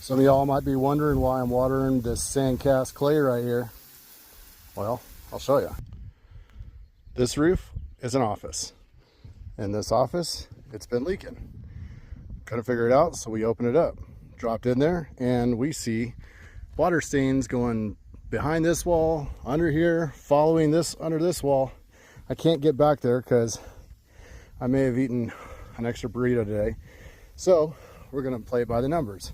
Some of y'all might be wondering why I'm watering this sand cast clay right here. Well, I'll show you. This roof is an office. In this office, it's been leaking. Couldn't figure it out, so we opened it up. Dropped in there, and we see water stains going behind this wall, under here, following this, under this wall. I can't get back there because I may have eaten an extra burrito today. So we're gonna play it by the numbers.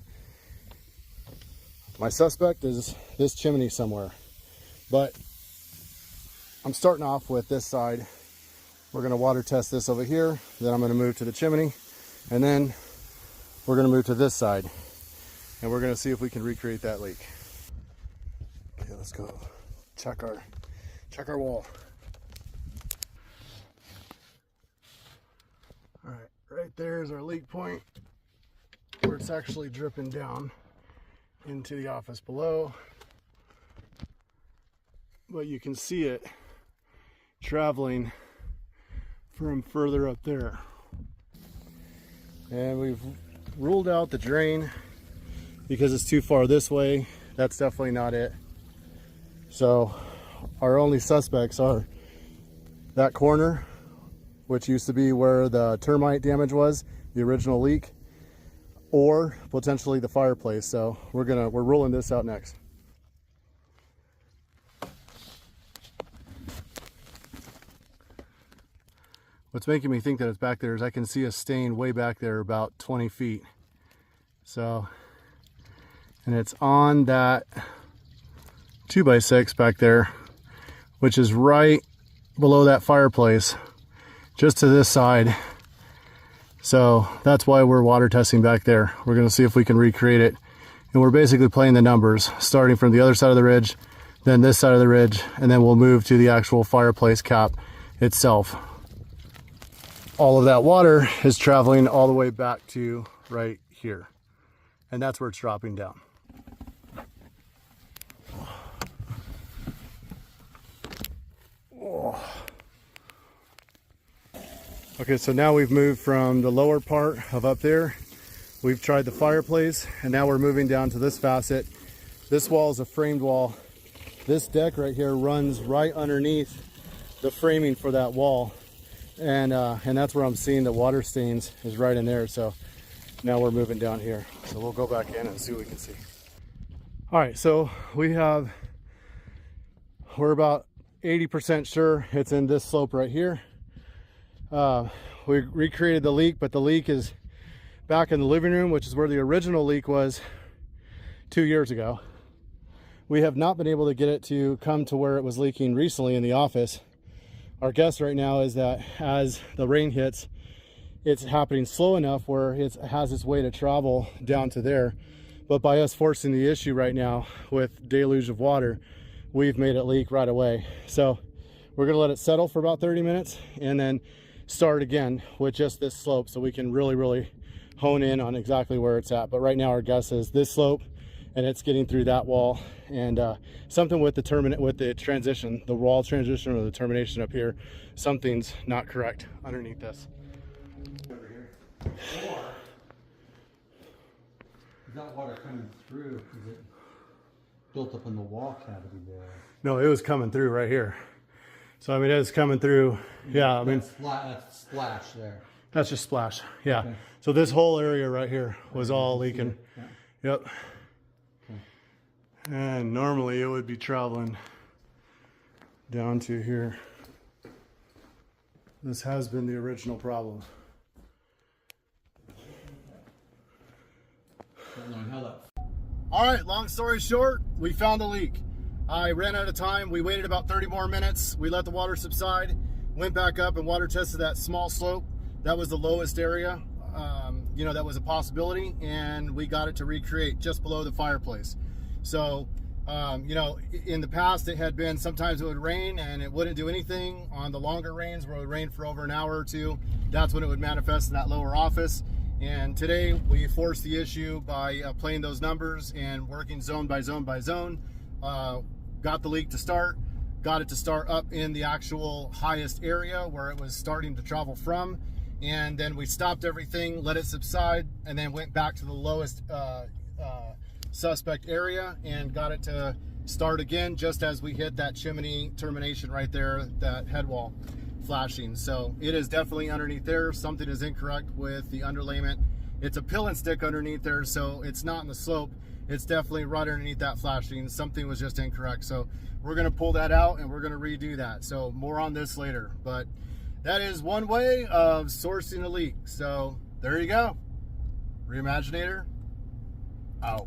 My suspect is this chimney somewhere, but I'm starting off with this side. We're gonna water test this over here, then I'm gonna move to the chimney, and then we're gonna move to this side, and we're gonna see if we can recreate that leak. Okay, let's go check our wall. All right, right there is our leak point where it's actually dripping down into the office below, but you can see it traveling from further up there. And we've ruled out the drain because it's too far this way. That's definitely not it. So our only suspects are that corner, which used to be where the termite damage was, the original leak, or potentially the fireplace. So we're ruling this out next. What's making me think that it's back there is I can see a stain way back there about 20 feet. So, and it's on that 2x6 back there, which is right below that fireplace, just to this side. So that's why we're water testing back there. We're gonna see if we can recreate it. And we're basically playing the numbers, starting from the other side of the ridge, then this side of the ridge, and then we'll move to the actual fireplace cap itself. All of that water is traveling all the way back to right here. And that's where it's dropping down. Oh. Okay, so now we've moved from the lower part of up there. We've tried the fireplace, and now we're moving down to this facet. This wall is a framed wall. This deck right here runs right underneath the framing for that wall. And that's where I'm seeing the water stains is right in there. So now we're moving down here. So we'll go back in and see what we can see. All right, so we're about 80% sure it's in this slope right here. We recreated the leak, but the leak is back in the living room, which is where the original leak was 2 years ago. We have not been able to get it to come to where it was leaking recently in the office. Our guess right now is that as the rain hits, it's happening slow enough where it has its way to travel down to there. But by us forcing the issue right now with deluge of water, we've made it leak right away. So we're gonna let it settle for about 30 minutes and then start again with just this slope so we can really hone in on exactly where it's at. But right now our guess is this slope, and it's getting through that wall, and something with the transition, the wall transition or the termination up here, something's not correct underneath this. Over here. Or is that water coming through? Is it built up in the wall cavity there? No, it was coming through right here. So I mean, it's coming through. Yeah, I mean that's splash there. That's just splash. Yeah. Okay. So this whole area right here was all leaking. Yeah. Yep. Okay. And normally it would be traveling down to here. This has been the original problem. All right, long story short, we found the leak. I ran out of time. We waited about 30 more minutes. We let the water subside, went back up and water tested that small slope. That was the lowest area, that was a possibility, and we got it to recreate just below the fireplace. So, in the past it had been sometimes it would rain and it wouldn't do anything. On the longer rains where it would rain for over an hour or two, that's when it would manifest in that lower office. And today we forced the issue by playing those numbers and working zone by zone by zone. Got the leak to start, got it to start up in the actual highest area where it was starting to travel from, and then we stopped everything, let it subside, and then went back to the lowest suspect area and got it to start again just as we hit that chimney termination right there, that head wall flashing. So it is definitely underneath there. Something is incorrect with the underlayment. It's a pill and stick underneath there, so it's not in the slope. It's definitely right underneath that flashing. Something was just incorrect. So we're gonna pull that out and we're gonna redo that. So more on this later, but that is one way of sourcing a leak. So there you go. Reimaginator out.